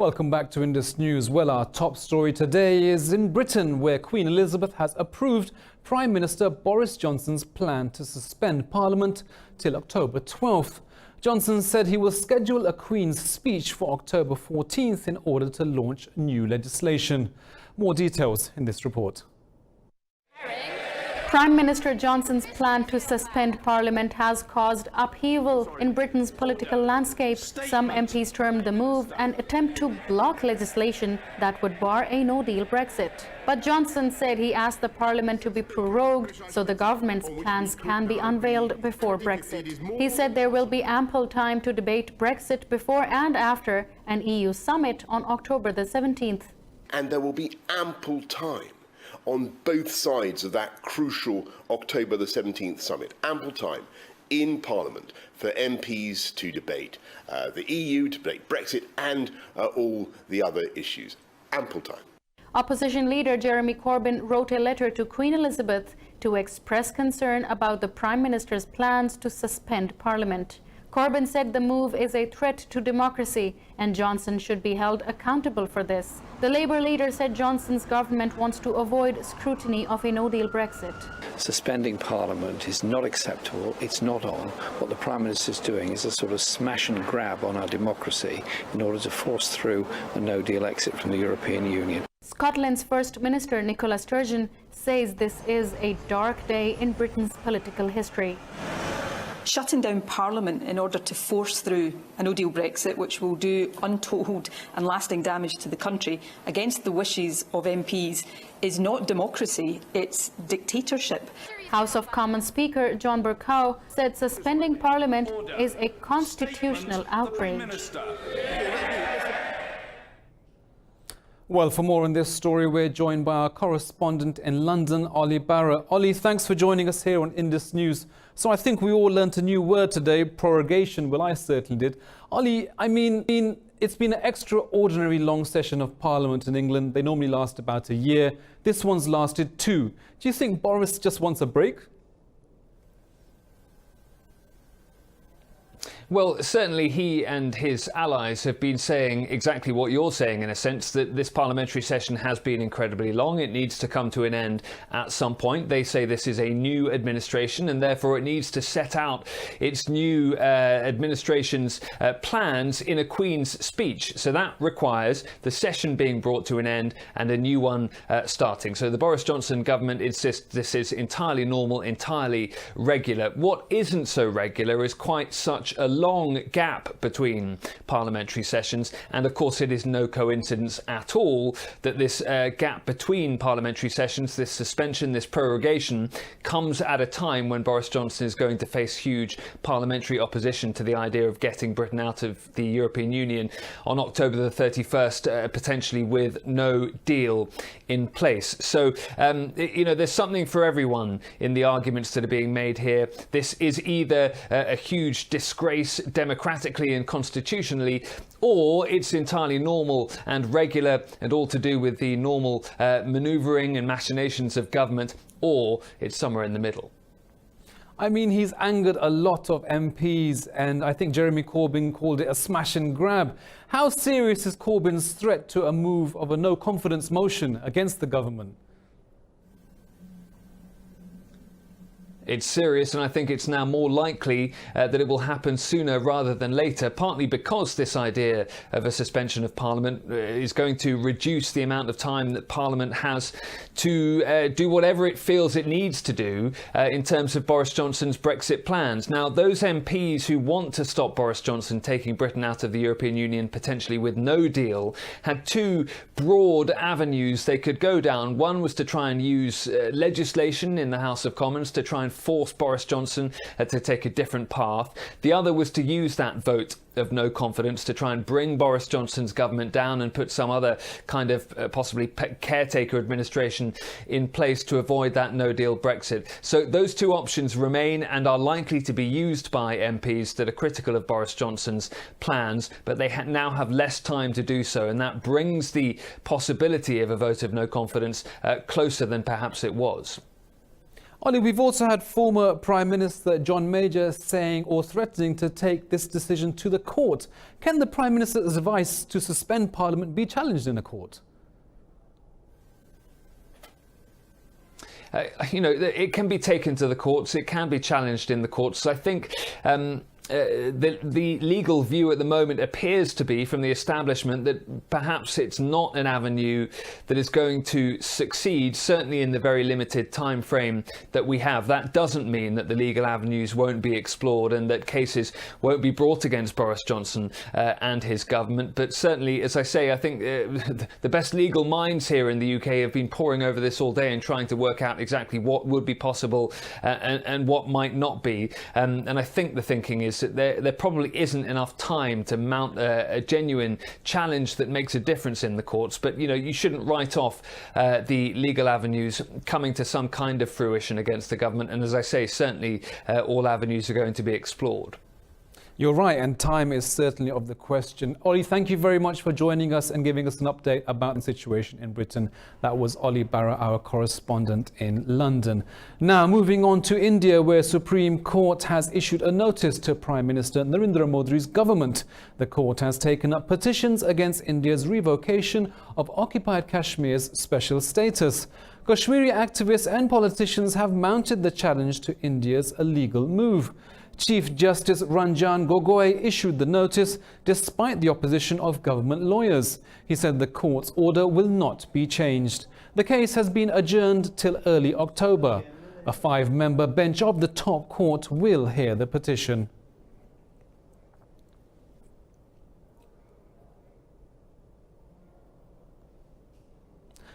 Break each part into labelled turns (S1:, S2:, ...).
S1: Welcome back to Indus News. Well, our top story today is in Britain, where Queen Elizabeth has approved Prime Minister Boris Johnson's plan to suspend Parliament till October 12th. Johnson said he will schedule a Queen's speech for October 14th in order to launch new legislation. More details in this report.
S2: Prime Minister Johnson's plan to suspend Parliament has caused upheaval in Britain's political landscape. Some MPs termed the move an attempt to block legislation that would bar a no-deal Brexit. But Johnson said he asked the Parliament to be prorogued so the government's plans can be unveiled before Brexit. He said there will be ample time to debate Brexit before and after an EU summit on October the 17th.
S3: And there will be ample time on both sides of that crucial October the 17th summit, ample time in Parliament for MPs to debate the EU, to debate Brexit and all the other issues. Ample time.
S2: Opposition leader Jeremy Corbyn wrote a letter to Queen Elizabeth to express concern about the Prime Minister's plans to suspend Parliament. Corbyn said the move is a threat to democracy and Johnson should be held accountable for this. The Labour leader said Johnson's government wants to avoid scrutiny of a no-deal Brexit.
S4: Suspending Parliament is not acceptable. It's not on. What the Prime Minister is doing is a sort of smash and grab on our democracy in order to force through a no-deal exit from the European Union.
S2: Scotland's First Minister Nicola Sturgeon says this is a dark day in Britain's political history.
S5: Shutting down Parliament in order to force through a no-deal Brexit, which will do untold and lasting damage to the country against the wishes of MPs, is not democracy, it's dictatorship.
S2: House of Commons Speaker John Bercow said suspending Parliament is a constitutional outrage.
S1: Well, for more on this story, we're joined by our correspondent in London, Ollie Barra. Ollie, thanks for joining us here on Indus News. So I think we all learnt a new word today, prorogation. Well, I certainly did. Ollie, I mean, it's been an extraordinary long session of Parliament in England. They normally last about a year. This one's lasted 2. Do you think Boris just wants a break?
S6: Well, certainly he and his allies have been saying exactly what you're saying, in a sense, that this parliamentary session has been incredibly long. It needs to come to an end at some point. They say this is a new administration and therefore it needs to set out its new administration's plans in a Queen's speech. So that requires the session being brought to an end and a new one starting. So the Boris Johnson government insists this is entirely normal, entirely regular. What isn't so regular is quite such a long gap between parliamentary sessions, and of course it is no coincidence at all that this gap between parliamentary sessions, this suspension, this prorogation, comes at a time when Boris Johnson is going to face huge parliamentary opposition to the idea of getting Britain out of the European Union on October the 31st, potentially with no deal in place. So, you know, there's something for everyone in the arguments that are being made here. This is either a huge disgrace democratically and constitutionally, or it's entirely normal and regular and all to do with the normal manoeuvring and machinations of government, or it's somewhere in the middle.
S1: I mean, he's angered a lot of MPs, and I think Jeremy Corbyn called it a smash and grab. How serious is Corbyn's threat to a move of a no-confidence motion against the government?
S6: It's serious, and I think it's now more likely that it will happen sooner rather than later, partly because this idea of a suspension of Parliament is going to reduce the amount of time that Parliament has to do whatever it feels it needs to do in terms of Boris Johnson's Brexit plans. Now, those MPs who want to stop Boris Johnson taking Britain out of the European Union, potentially with no deal, had 2 broad avenues they could go down. One was to try and use legislation in the House of Commons to try and force Boris Johnson to take a different path. The other was to use that vote of no confidence to try and bring Boris Johnson's government down and put some other kind of possibly caretaker administration in place to avoid that no-deal Brexit. So those 2 options remain and are likely to be used by MPs that are critical of Boris Johnson's plans, but they now have less time to do so, and that brings the possibility of a vote of no confidence closer than perhaps it was.
S1: Ollie, we've also had former Prime Minister John Major saying or threatening to take this decision to the court. Can the Prime Minister's advice to suspend Parliament be challenged in a court?
S6: It can be taken to the courts. It can be challenged in the courts. I think the legal view at the moment appears to be from the establishment that perhaps it's not an avenue that is going to succeed, certainly in the very limited time frame that we have. That doesn't mean that the legal avenues won't be explored and that cases won't be brought against Boris Johnson and his government. But certainly, as I say, I think the best legal minds here in the UK have been poring over this all day and trying to work out exactly what would be possible and what might not be. And I think the thinking is that there probably isn't enough time to mount a genuine challenge that makes a difference in the courts. But, you shouldn't write off the legal avenues coming to some kind of fruition against the government. And as I say, certainly all avenues are going to be explored.
S1: You're right, and time is certainly of the question. Ollie, thank you very much for joining us and giving us an update about the situation in Britain. That was Ollie Barra, our correspondent in London. Now, moving on to India, where Supreme Court has issued a notice to Prime Minister Narendra Modi's government. The court has taken up petitions against India's revocation of Occupied Kashmir's special status. Kashmiri activists and politicians have mounted the challenge to India's illegal move. Chief Justice Ranjan Gogoi issued the notice despite the opposition of government lawyers. He said the court's order will not be changed. The case has been adjourned till early October. A 5-member bench of the top court will hear the petition.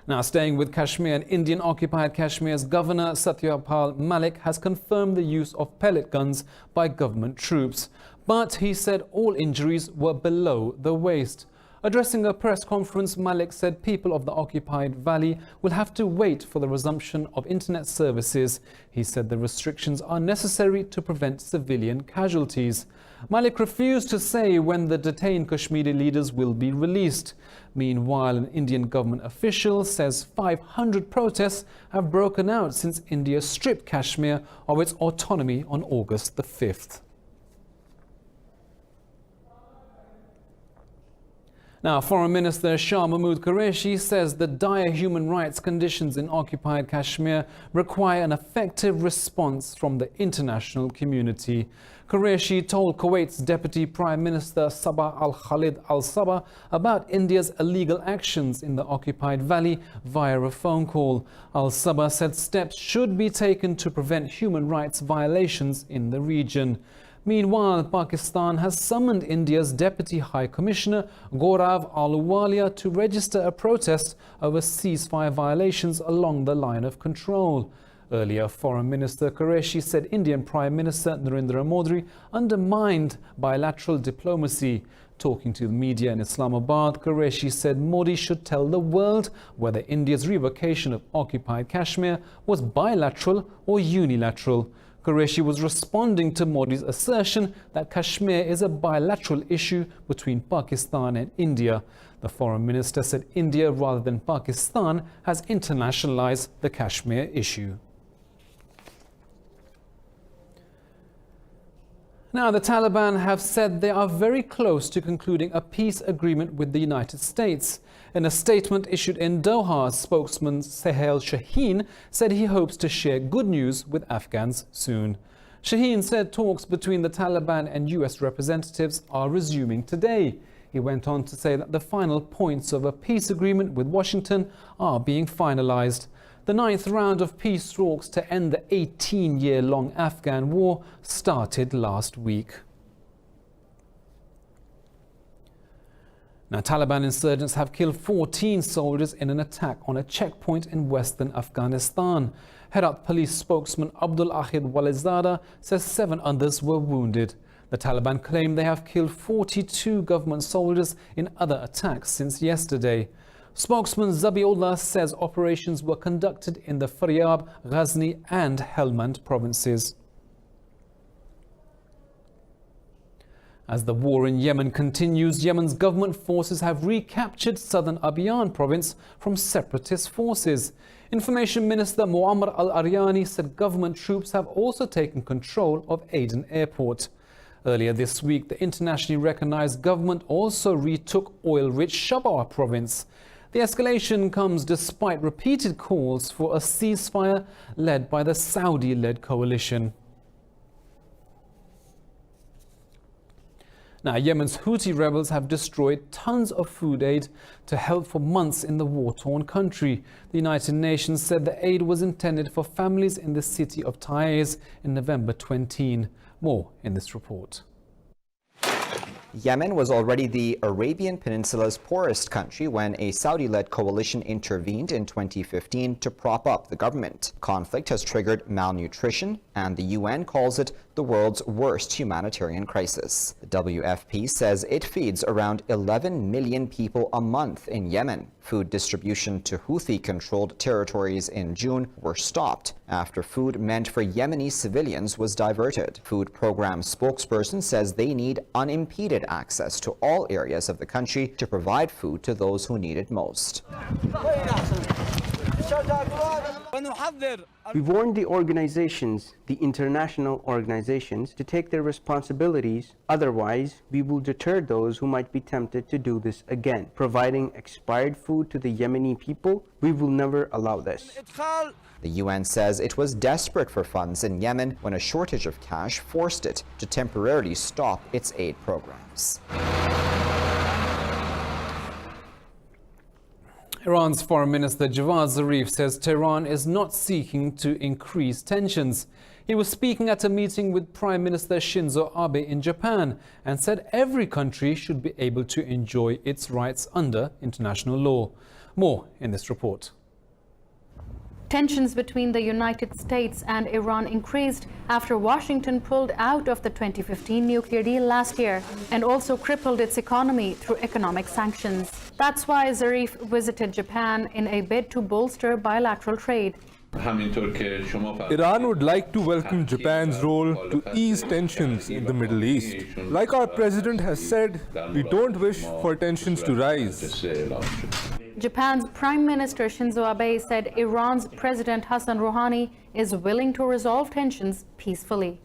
S1: Now, staying with Kashmir, Indian occupied Kashmir's governor Satyapal Malik has confirmed the use of pellet guns by government troops. But he said all injuries were below the waist. Addressing a press conference, Malik said people of the occupied valley will have to wait for the resumption of internet services. He said the restrictions are necessary to prevent civilian casualties. Malik refused to say when the detained Kashmiri leaders will be released. Meanwhile, an Indian government official says 500 protests have broken out since India stripped Kashmir of its autonomy on August the 5th. Now, Foreign Minister Shah Mahmood Qureshi says the dire human rights conditions in occupied Kashmir require an effective response from the international community. Qureshi told Kuwait's Deputy Prime Minister Sabah al-Khalid al-Sabah about India's illegal actions in the occupied valley via a phone call. Al-Sabah said steps should be taken to prevent human rights violations in the region. Meanwhile, Pakistan has summoned India's Deputy High Commissioner Gaurav Ahluwalia to register a protest over ceasefire violations along the line of control. Earlier, Foreign Minister Qureshi said Indian Prime Minister Narendra Modi undermined bilateral diplomacy. Talking to the media in Islamabad, Qureshi said Modi should tell the world whether India's revocation of occupied Kashmir was bilateral or unilateral. Qureshi was responding to Modi's assertion that Kashmir is a bilateral issue between Pakistan and India. The foreign minister said India, rather than Pakistan, has internationalized the Kashmir issue. Now, the Taliban have said they are very close to concluding a peace agreement with the United States. In a statement issued in Doha, spokesman Sahel Shaheen said he hopes to share good news with Afghans soon. Shaheen said talks between the Taliban and US representatives are resuming today. He went on to say that the final points of a peace agreement with Washington are being finalized. The 9th round of peace talks to end the 18-year-long Afghan war started last week. Now, Taliban insurgents have killed 14 soldiers in an attack on a checkpoint in western Afghanistan. Herat police spokesman Abdul Ahid Walizada says 7 others were wounded. The Taliban claim they have killed 42 government soldiers in other attacks since yesterday. Spokesman Zabiullah says operations were conducted in the Faryab, Ghazni and Helmand provinces. As the war in Yemen continues, Yemen's government forces have recaptured southern Abyan province from separatist forces. Information Minister Muammar al-Aryani said government troops have also taken control of Aden Airport. Earlier this week, the internationally recognized government also retook oil-rich Shabwa province. The escalation comes despite repeated calls for a ceasefire led by the Saudi-led coalition. Now, Yemen's Houthi rebels have destroyed tons of food aid to help for months in the war-torn country. The United Nations said the aid was intended for families in the city of Taiz in November 20. More in this report.
S7: Yemen was already the Arabian Peninsula's poorest country when a Saudi-led coalition intervened in 2015 to prop up the government. Conflict has triggered malnutrition, and the UN calls it the world's worst humanitarian crisis. The WFP says it feeds around 11 million people a month in Yemen. Food distribution to Houthi-controlled territories in June were stopped after food meant for Yemeni civilians was diverted. Food program spokesperson says they need unimpeded access to all areas of the country to provide food to those who need it most.
S8: We warned the organizations, the international organizations, to take their responsibilities. Otherwise, we will deter those who might be tempted to do this again. Providing expired food to the Yemeni people, we will never allow this.
S7: The UN says it was desperate for funds in Yemen when a shortage of cash forced it to temporarily stop its aid programs.
S1: Iran's Foreign Minister Javad Zarif says Tehran is not seeking to increase tensions. He was speaking at a meeting with Prime Minister Shinzo Abe in Japan and said every country should be able to enjoy its rights under international law. More in this report.
S2: Tensions between the United States and Iran increased after Washington pulled out of the 2015 nuclear deal last year and also crippled its economy through economic sanctions. That's why Zarif visited Japan in a bid to bolster bilateral trade.
S9: Iran would like to welcome Japan's role to ease tensions in the Middle East. Like our president has said, we don't wish for tensions to rise.
S2: Japan's Prime Minister Shinzo Abe said Iran's President Hassan Rouhani is willing to resolve tensions peacefully.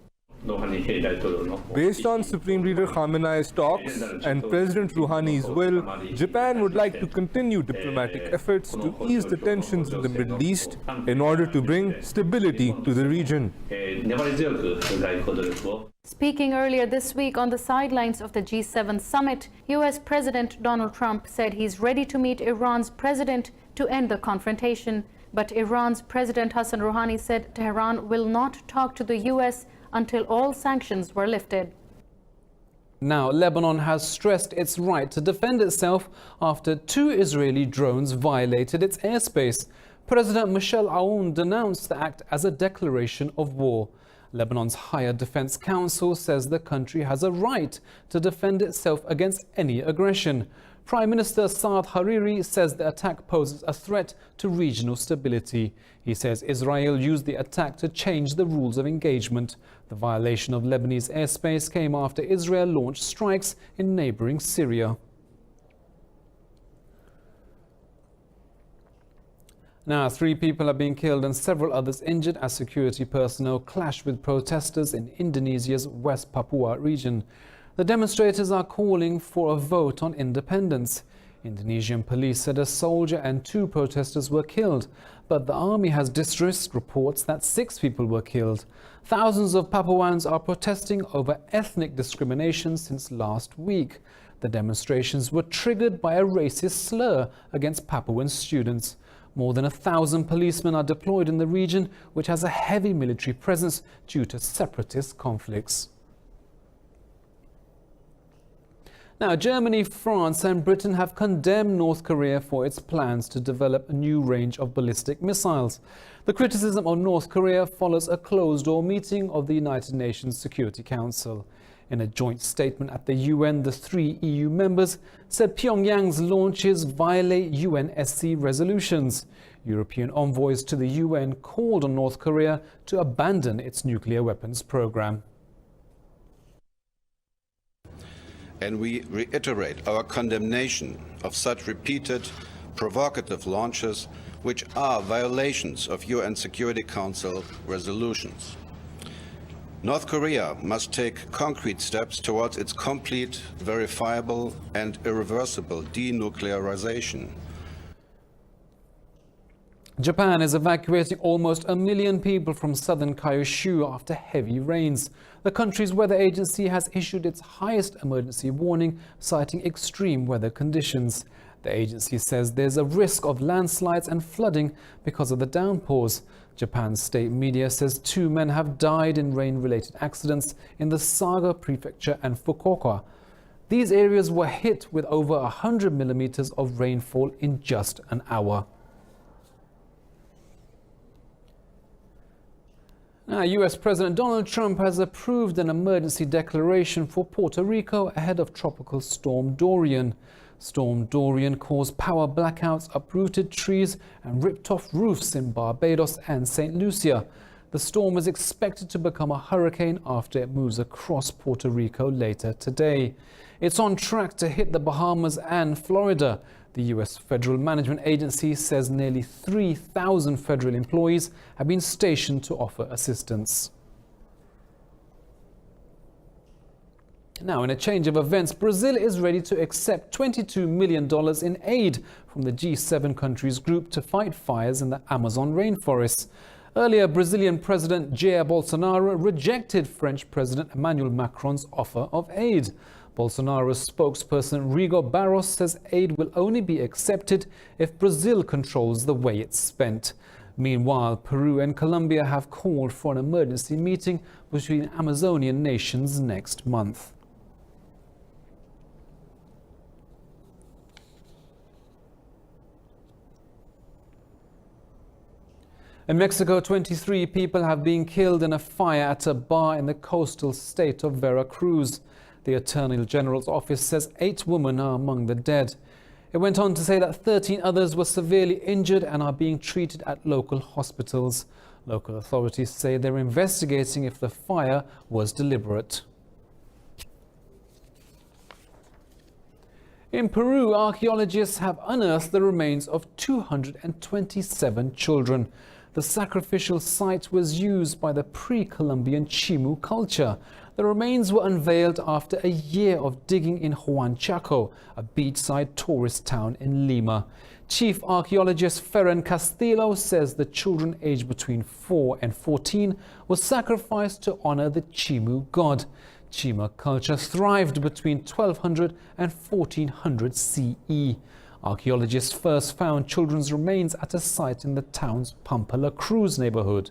S9: Based on Supreme Leader Khamenei's talks and President Rouhani's will, Japan would like to continue diplomatic efforts to ease the tensions in the Middle East in order to bring stability to the region.
S2: Speaking earlier this week on the sidelines of the G7 summit, US President Donald Trump said he's ready to meet Iran's president to end the confrontation. But Iran's President Hassan Rouhani said Tehran will not talk to the US until all sanctions were lifted.
S1: Now, Lebanon has stressed its right to defend itself after 2 Israeli drones violated its airspace. President Michel Aoun denounced the act as a declaration of war. Lebanon's Higher Defense Council says the country has a right to defend itself against any aggression. Prime Minister Saad Hariri says the attack poses a threat to regional stability. He says Israel used the attack to change the rules of engagement. The violation of Lebanese airspace came after Israel launched strikes in neighboring Syria. Now, 3 people have been killed and several others injured as security personnel clashed with protesters in Indonesia's West Papua region. The demonstrators are calling for a vote on independence. Indonesian police said a soldier and 2 protesters were killed, but the army has dismissed reports that 6 people were killed. Thousands of Papuans are protesting over ethnic discrimination since last week. The demonstrations were triggered by a racist slur against Papuan students. More than 1,000 policemen are deployed in the region, which has a heavy military presence due to separatist conflicts. Now, Germany, France and Britain have condemned North Korea for its plans to develop a new range of ballistic missiles. The criticism of North Korea follows a closed-door meeting of the United Nations Security Council. In a joint statement at the UN, the 3 EU members said Pyongyang's launches violate UNSC resolutions. European envoys to the UN called on North Korea to abandon its nuclear weapons program.
S10: and we reiterate our condemnation of such repeated provocative launches, which are violations of UN Security Council resolutions. North Korea must take concrete steps towards its complete, verifiable, and irreversible denuclearization.
S1: Japan is evacuating almost 1 million people from southern Kyushu after heavy rains. The country's weather agency has issued its highest emergency warning, citing extreme weather conditions. The agency says there's a risk of landslides and flooding because of the downpours. Japan's state media says 2 men have died in rain-related accidents in the Saga Prefecture and Fukuoka. These areas were hit with over 100 millimeters of rainfall in just an hour. Now, US President Donald Trump has approved an emergency declaration for Puerto Rico ahead of Tropical Storm Dorian. Storm Dorian caused power blackouts, uprooted trees and ripped off roofs in Barbados and St. Lucia. The storm is expected to become a hurricane after it moves across Puerto Rico later today. It's on track to hit the Bahamas and Florida. The U.S. Federal Management Agency says nearly 3,000 federal employees have been stationed to offer assistance. Now, in a change of events, Brazil is ready to accept $22 million in aid from the G7 countries group to fight fires in the Amazon rainforests. Earlier, Brazilian President Jair Bolsonaro rejected French President Emmanuel Macron's offer of aid. Bolsonaro's spokesperson Rigo Barros says aid will only be accepted if Brazil controls the way it's spent. Meanwhile, Peru and Colombia have called for an emergency meeting between Amazonian nations next month. In Mexico, 23 people have been killed in a fire at a bar in the coastal state of Veracruz. The Attorney General's office says 8 women are among the dead. It went on to say that 13 others were severely injured and are being treated at local hospitals. Local authorities say they're investigating if the fire was deliberate. In Peru, archaeologists have unearthed the remains of 227 children. The sacrificial site was used by the pre-Columbian Chimu culture. The remains were unveiled after a year of digging in Huanchaco, a beachside tourist town in Lima. Chief archaeologist Ferran Castillo says the children aged between 4 and 14 were sacrificed to honor the Chimu god. Chima culture thrived between 1200 and 1400 CE. Archaeologists first found children's remains at a site in the town's Pampa La Cruz neighborhood.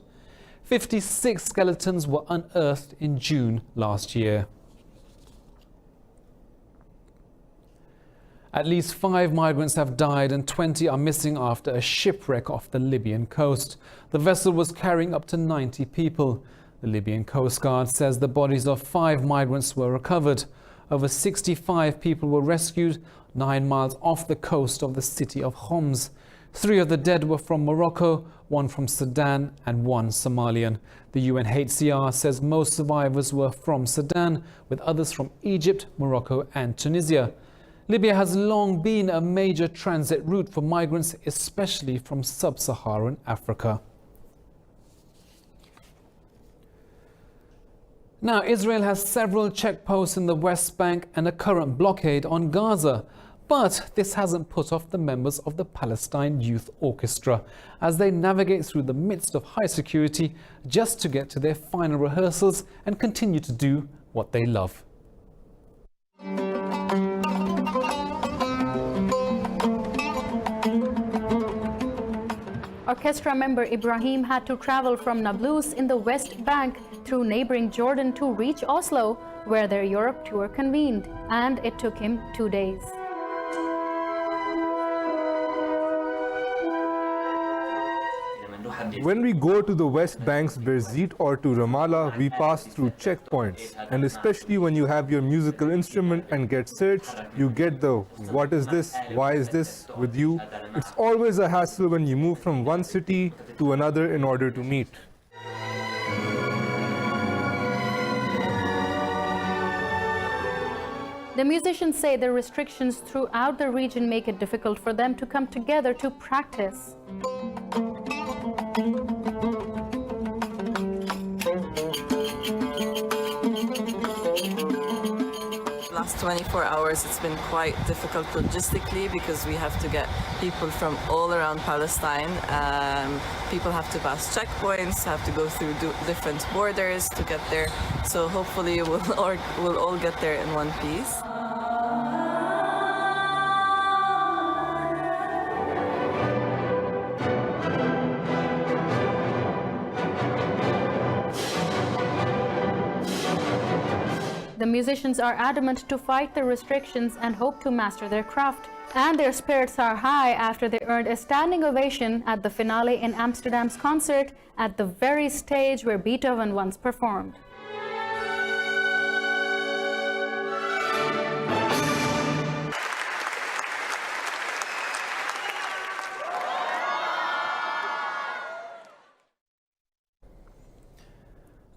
S1: 56 skeletons were unearthed in June last year. At least 5 migrants have died and 20 are missing after a shipwreck off the Libyan coast. The vessel was carrying up to 90 people. The Libyan Coast Guard says the bodies of 5 migrants were recovered. Over 65 people were rescued 9 miles off the coast of the city of Homs. 3 of the dead were from Morocco, 1 from Sudan and 1 Somalian. The UNHCR says most survivors were from Sudan, with others from Egypt, Morocco and Tunisia. Libya has long been a major transit route for migrants, especially from sub-Saharan Africa. Now, Israel has several checkposts in the West Bank and a current blockade on Gaza. But this hasn't put off the members of the Palestine Youth Orchestra as they navigate through the midst of high security just to get to their final rehearsals and continue to do what they love.
S2: Orchestra member Ibrahim had to travel from Nablus in the West Bank through neighboring Jordan to reach Oslo, where their Europe tour convened, and it took him 2 days.
S9: When we go to the West Bank's Berzit or to Ramallah, we pass through checkpoints. And especially when you have your musical instrument and get searched, you get the "what is this, why is this" with you. It's always a hassle when you move from one city to another in order to meet.
S2: The musicians say the restrictions throughout the region make it difficult for them to come together to practice.
S11: Last 24 hours it's been quite difficult logistically because we have to get people from all around Palestine. People have to pass checkpoints, have to go through different borders to get there. So hopefully we'll all get there in one piece.
S2: The musicians are adamant to fight the restrictions and hope to master their craft. And their spirits are high after they earned a standing ovation at the finale in Amsterdam's concert at the very stage where Beethoven once performed.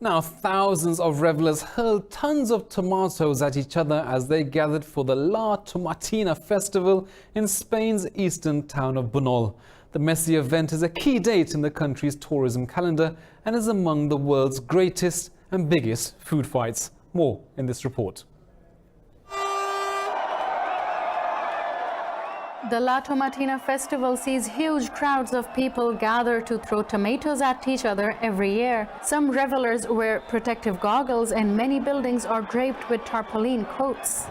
S1: Now, thousands of revelers hurled tons of tomatoes at each other as they gathered for the La Tomatina festival in Spain's eastern town of Bunol. The messy event is a key date in the country's tourism calendar and is among the world's greatest and biggest food fights. More in this report.
S2: The La Tomatina festival sees huge crowds of people gather to throw tomatoes at each other every year. Some revelers wear protective goggles and many buildings are draped with tarpaulin coats.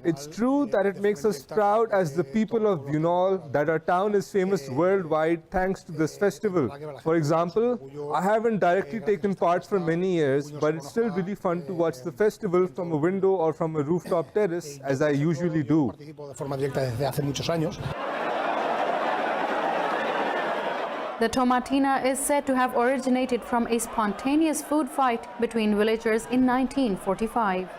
S9: It's true that it makes us proud as the people of Bunol that our town is famous worldwide thanks to this festival. For example, I haven't directly taken part for many years, but it's still really fun to watch the festival from a window or from a rooftop terrace, as I usually do.
S2: The Tomatina is said to have originated from a spontaneous food fight between villagers in 1945.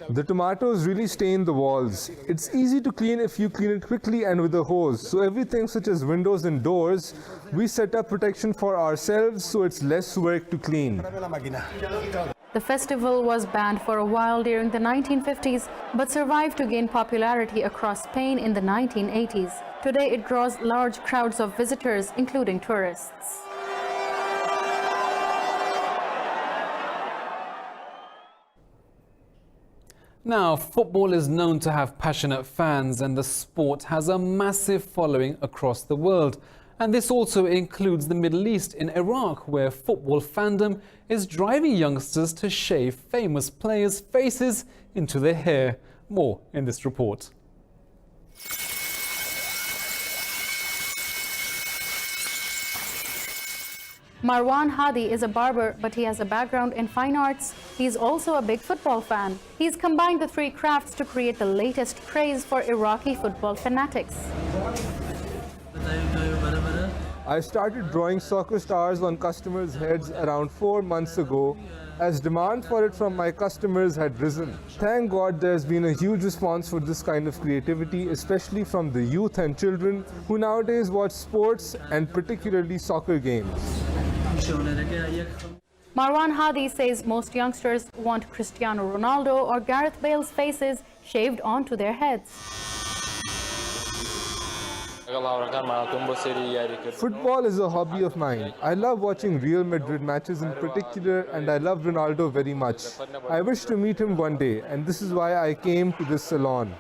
S9: The tomatoes really stain the walls. It's easy to clean if you clean it quickly and with a hose. So everything such as windows and doors, we set up protection for ourselves so it's less work to clean.
S2: The festival was banned for a while during the 1950s, but survived to gain popularity across Spain in the 1980s. Today it draws large crowds of visitors, including tourists.
S1: Now, football is known to have passionate fans and the sport has a massive following across the world. And this also includes the Middle East, in Iraq, where football fandom is driving youngsters to shave famous players' faces into their hair. More in this report.
S2: Marwan Hadi is a barber, but he has a background in fine arts. He's also a big football fan. He's combined the three crafts to create the latest craze for Iraqi football fanatics.
S9: I started drawing soccer stars on customers' heads around 4 months ago, as demand for it from my customers had risen. Thank God there's been a huge response for this kind of creativity, especially from the youth and children who nowadays watch sports and particularly soccer games.
S2: Marwan Hadi says most youngsters want Cristiano Ronaldo or Gareth Bale's faces shaved onto their heads.
S9: Football is a hobby of mine. I love watching Real Madrid matches in particular, and I love Ronaldo very much. I wish to meet him one day, and this is why I came to this salon.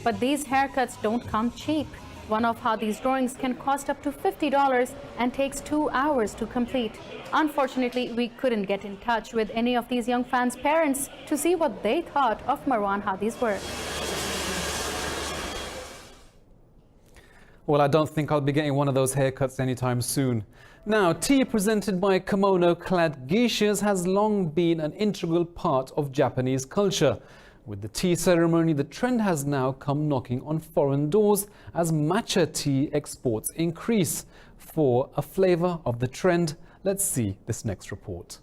S2: But these haircuts don't come cheap. One of Hadi's drawings can cost up to $50 and takes 2 hours to complete. Unfortunately, we couldn't get in touch with any of these young fans' parents to see what they thought of Marwan Hadi's work.
S1: Well, I don't think I'll be getting one of those haircuts anytime soon. Now, tea presented by kimono-clad geishas has long been an integral part of Japanese culture. With the tea ceremony, the trend has now come knocking on foreign doors as matcha tea exports increase. For a flavor of the trend, let's see this next report.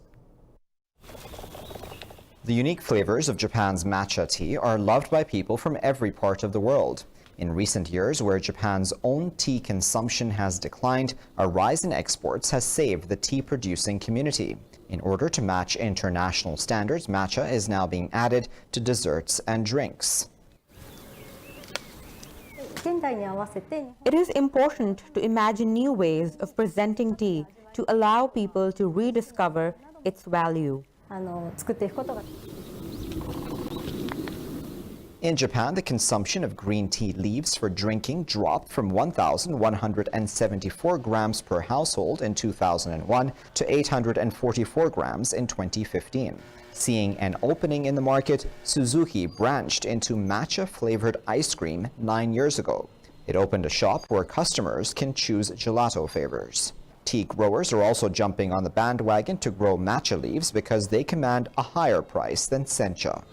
S7: The unique flavors of Japan's matcha tea are loved by people from every part of the world. In recent years, where Japan's own tea consumption has declined, a rise in exports has saved the tea-producing community. In order to match international standards, matcha is now being added to desserts and drinks.
S12: It is important to imagine new ways of presenting tea to allow people to rediscover its value.
S7: In Japan, the consumption of green tea leaves for drinking dropped from 1,174 grams per household in 2001 to 844 grams in 2015. Seeing an opening in the market, Suzuki branched into matcha-flavored ice cream 9 years ago. It opened a shop where customers can choose gelato flavors. Tea growers are also jumping on the bandwagon to grow matcha leaves because they command a higher price than sencha.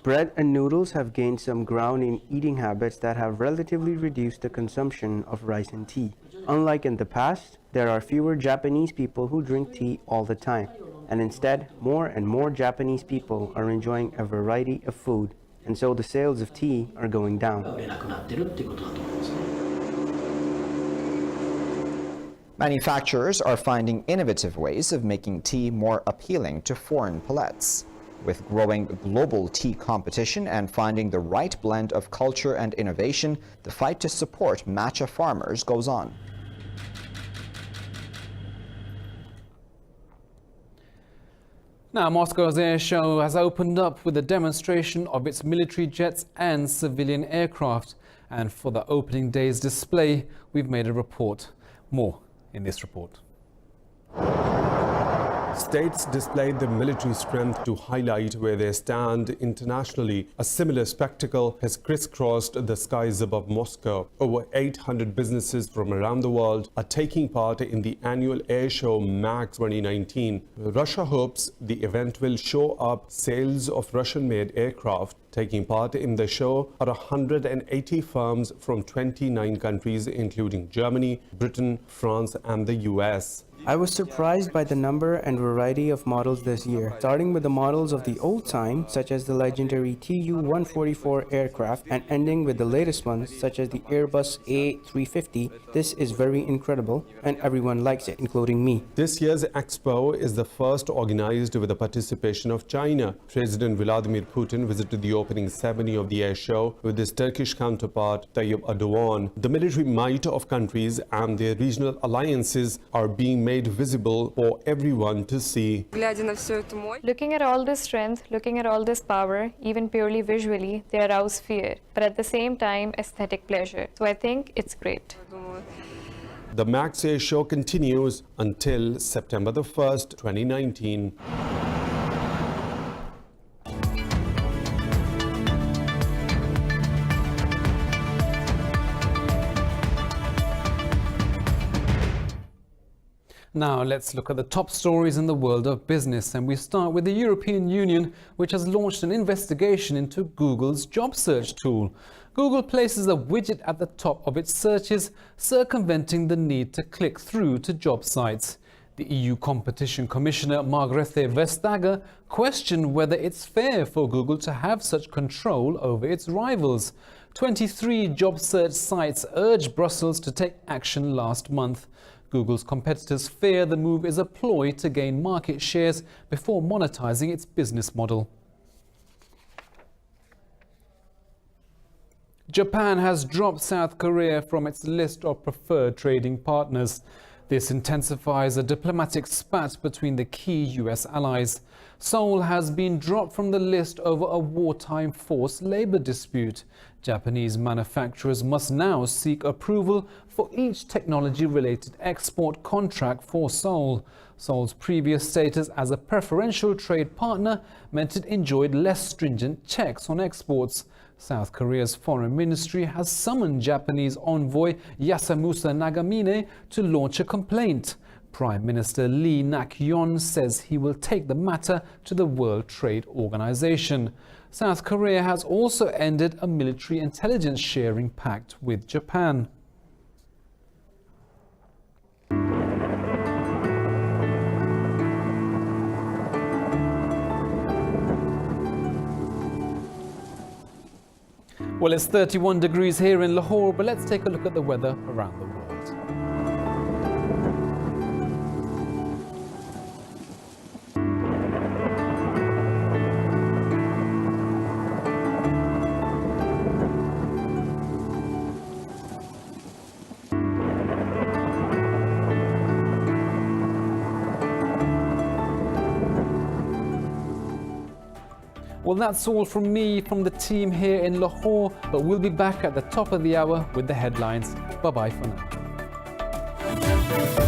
S8: Bread and noodles have gained some ground in eating habits that have relatively reduced the consumption of rice and tea. Unlike in the past, there are fewer Japanese people who drink tea all the time, and instead, more and more Japanese people are enjoying a variety of food, and so the sales of tea are going down.
S7: Manufacturers are finding innovative ways of making tea more appealing to foreign palates. With growing global tea competition and finding the right blend of culture and innovation, the fight to support matcha farmers goes on.
S1: Now, Moscow's airshow has opened up with a demonstration of its military jets and civilian aircraft. And for the opening day's display, we've made a report. More in this report.
S13: States displayed their military strength to highlight where they stand internationally. A similar spectacle has crisscrossed the skies above Moscow. Over 800 businesses from around the world are taking part in the annual airshow MAX 2019. Russia hopes the event will show up sales of Russian-made aircraft. Taking part in the show are 180 firms from 29 countries, including Germany, Britain, France, and the US.
S8: I was surprised by the number and variety of models this year, starting with the models of the old time, such as the legendary Tu-144 aircraft, and ending with the latest ones, such as the Airbus A350. This is very incredible, and everyone likes it, including me.
S13: This year's expo is the first organized with the participation of China. President Vladimir Putin visited the opening ceremony of the air show with his Turkish counterpart Tayyip Erdogan. The military might of countries and their regional alliances are being made visible for everyone to see.
S14: Looking at all this strength, looking at all this power, even purely visually, they arouse fear, but at the same time, aesthetic pleasure. So I think it's great.
S13: The MAX Air Show continues until September the 1st, 2019.
S1: Now let's look at the top stories in the world of business, and we start with the European Union, which has launched an investigation into Google's job search tool. Google places a widget at the top of its searches, circumventing the need to click through to job sites. The EU Competition Commissioner Margrethe Vestager questioned whether it's fair for Google to have such control over its rivals. 23 job search sites urged Brussels to take action last month. Google's competitors fear the move is a ploy to gain market shares before monetizing its business model. Japan has dropped South Korea from its list of preferred trading partners. This intensifies a diplomatic spat between the key US allies. Seoul has been dropped from the list over a wartime forced labor dispute. Japanese manufacturers must now seek approval for each technology-related export contract for Seoul. Seoul's previous status as a preferential trade partner meant it enjoyed less stringent checks on exports. South Korea's foreign ministry has summoned Japanese envoy Yasamusa Nagamine to launch a complaint. Prime Minister Lee Nak-yeon says he will take the matter to the World Trade Organization. South Korea has also ended a military intelligence sharing pact with Japan. Well, it's 31 degrees here in Lahore, but let's take a look at the weather around the world. Well, that's all from me, from the team here in Lahore, but we'll be back at the top of the hour with the headlines. Bye-bye for now.